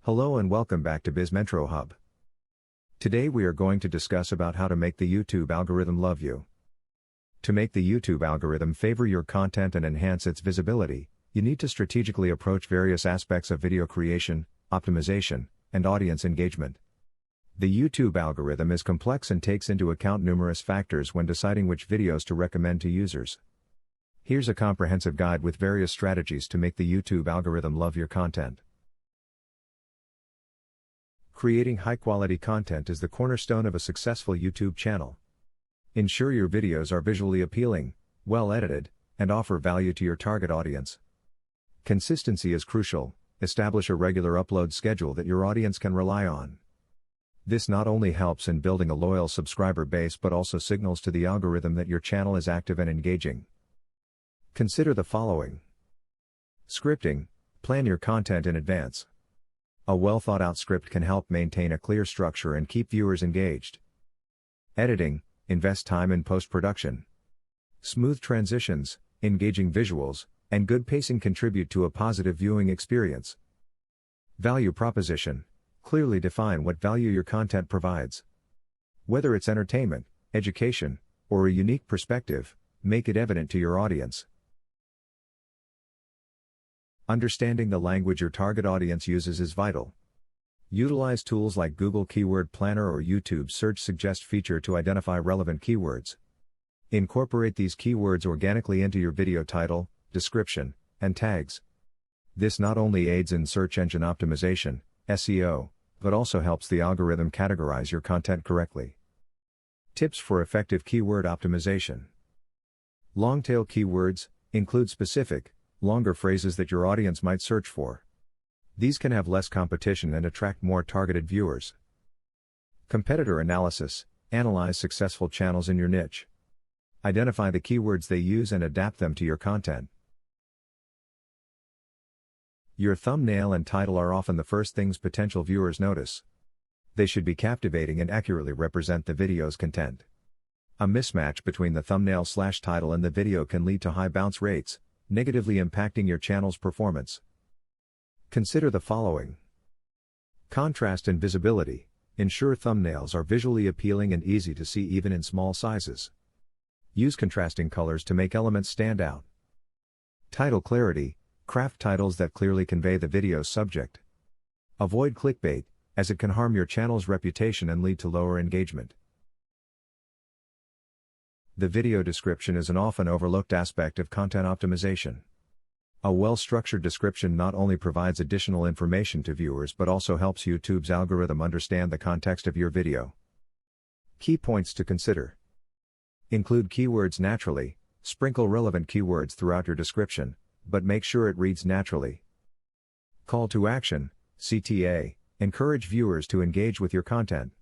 Hello and welcome back to BizMentro Hub. Today we are going to discuss about how to make the YouTube algorithm love you. To make the YouTube algorithm favor your content and enhance its visibility, you need to strategically approach various aspects of video creation, optimization, and audience engagement. The YouTube algorithm is complex and takes into account numerous factors when deciding which videos to recommend to users. Here's a comprehensive guide with various strategies to make the YouTube algorithm love your content. Creating high-quality content is the cornerstone of a successful YouTube channel. Ensure your videos are visually appealing, well-edited, and offer value to your target audience. Consistency is crucial. Establish a regular upload schedule that your audience can rely on. This not only helps in building a loyal subscriber base but also signals to the algorithm that your channel is active and engaging. Consider the following. Scripting. Plan your content in advance. A well-thought-out script can help maintain a clear structure and keep viewers engaged. Editing. Invest time in post-production. Smooth transitions, engaging visuals, and good pacing contribute to a positive viewing experience. Value proposition. Clearly define what value your content provides. Whether it's entertainment, education, or a unique perspective, make it evident to your audience. Understanding the language your target audience uses is vital. Utilize tools like Google Keyword Planner or YouTube Search Suggest feature to identify relevant keywords. Incorporate these keywords organically into your video title, description, and tags. This not only aids in search engine optimization, SEO, but also helps the algorithm categorize your content correctly. Tips for effective keyword optimization. Long-tail keywords include specific, longer phrases that your audience might search for. These can have less competition and attract more targeted viewers. Competitor analysis. Analyze successful channels in your niche. Identify the keywords they use and adapt them to your content. Your thumbnail and title are often the first things potential viewers notice. They should be captivating and accurately represent the video's content. A mismatch between the thumbnail/title and the video can lead to high bounce rates, negatively impacting your channel's performance. Consider the following. Contrast and visibility. Ensure thumbnails are visually appealing and easy to see even in small sizes. Use contrasting colors to make elements stand out. Title clarity. Craft titles that clearly convey the video's subject. Avoid clickbait, as it can harm your channel's reputation and lead to lower engagement. The video description is an often overlooked aspect of content optimization. A well-structured description not only provides additional information to viewers but also helps YouTube's algorithm understand the context of your video. Key points to consider. Include keywords naturally. Sprinkle relevant keywords throughout your description, but make sure it reads naturally. Call to action, CTA. Encourage viewers to engage with your content.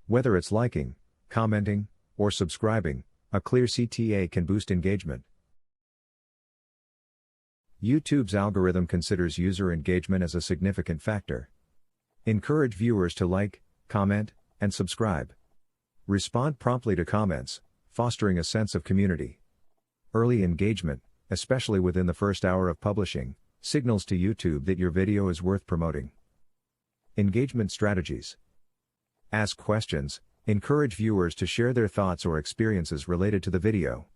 Whether it's liking, commenting, or subscribing, a clear CTA can boost engagement. YouTube's algorithm considers user engagement as a significant factor. Encourage viewers to like, comment, and subscribe. Respond promptly to comments, fostering a sense of community. Early engagement, especially within the first hour of publishing, signals to YouTube that your video is worth promoting. Engagement strategies. Ask questions. Encourage viewers to share their thoughts or experiences related to the video.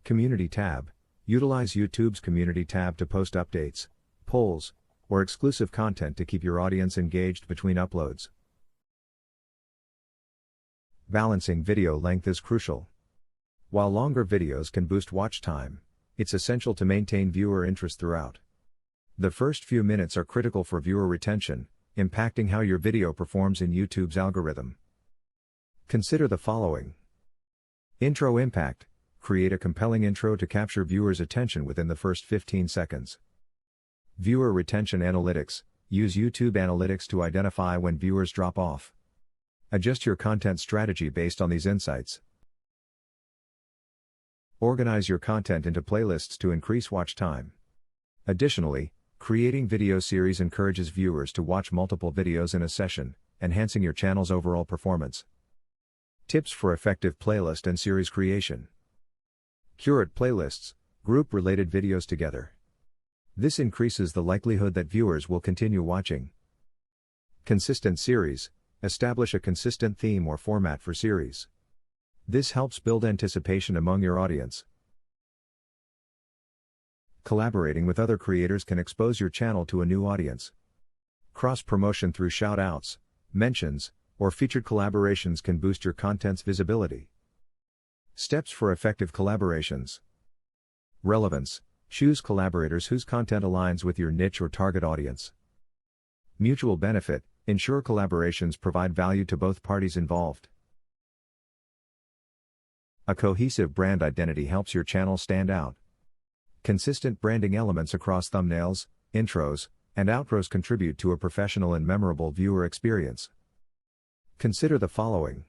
Community tab. Utilize YouTube's Community tab to post updates, polls, or exclusive content to keep your audience engaged between uploads. Balancing video length is crucial. While longer videos can boost watch time, it's essential to maintain viewer interest throughout. The first few minutes are critical for viewer retention, impacting how your video performs in YouTube's algorithm. Consider the following. Intro impact. Create a compelling intro to capture viewers' attention within the first 15 seconds. Viewer retention analytics. Use YouTube analytics to identify when viewers drop off. Adjust your content strategy based on these insights. Organize your content into playlists to increase watch time. Additionally, creating video series encourages viewers to watch multiple videos in a session, enhancing your channel's overall performance. Tips for effective playlist and series creation. Curate playlists. Group related videos together. This increases the likelihood that viewers will continue watching. Consistent series. Establish a consistent theme or format for series. This helps build anticipation among your audience. Collaborating with other creators can expose your channel to a new audience. Cross-promotion through shout-outs, mentions, or featured collaborations can boost your content's visibility. Steps for effective collaborations. Relevance. Choose collaborators whose content aligns with your niche or target audience. Mutual benefit. Ensure collaborations provide value to both parties involved. A cohesive brand identity helps your channel stand out. Consistent branding elements across thumbnails, intros, and outros contribute to a professional and memorable viewer experience. Consider the following.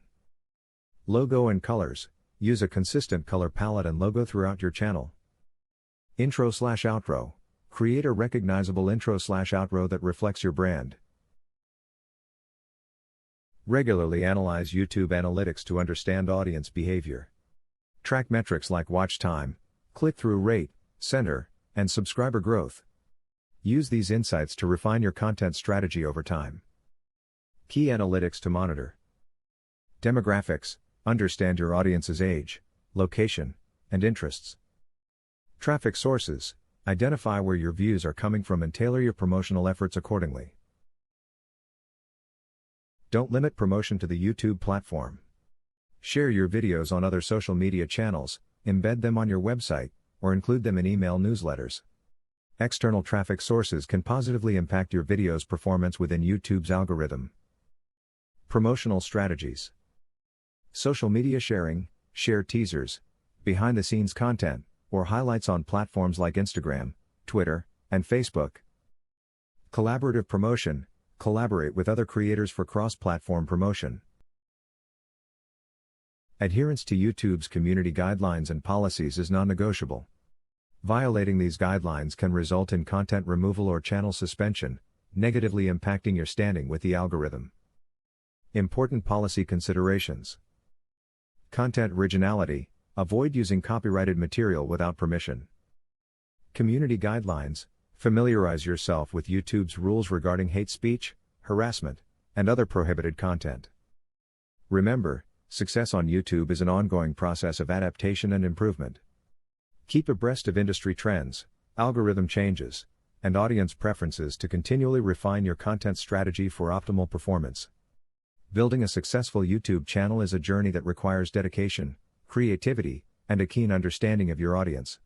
Logo and colors. Use a consistent color palette and logo throughout your channel. Intro/outro. Create a recognizable intro/outro that reflects your brand. Regularly analyze YouTube analytics to understand audience behavior. Track metrics like watch time, click-through rate, center, and subscriber growth. Use these insights to refine your content strategy over time. Key analytics to monitor. Demographics. Understand your audience's age, location, and interests. Traffic sources. Identify where your views are coming from and tailor your promotional efforts accordingly. Don't limit promotion to the YouTube platform. Share your videos on other social media channels, embed them on your website, or include them in email newsletters. External traffic sources can positively impact your video's performance within YouTube's algorithm. Promotional strategies. Social media sharing. Share teasers, behind-the-scenes content, or highlights on platforms like Instagram, Twitter, and Facebook. Collaborative promotion. Collaborate with other creators for cross-platform promotion. Adherence to YouTube's community guidelines and policies is non-negotiable. Violating these guidelines can result in content removal or channel suspension, negatively impacting your standing with the algorithm. Important policy considerations. Content originality. Avoid using copyrighted material without permission. Community guidelines. Familiarize yourself with YouTube's rules regarding hate speech, harassment, and other prohibited content. Remember, success on YouTube is an ongoing process of adaptation and improvement. Keep abreast of industry trends, algorithm changes, and audience preferences to continually refine your content strategy for optimal performance. Building a successful YouTube channel is a journey that requires dedication, creativity, and a keen understanding of your audience.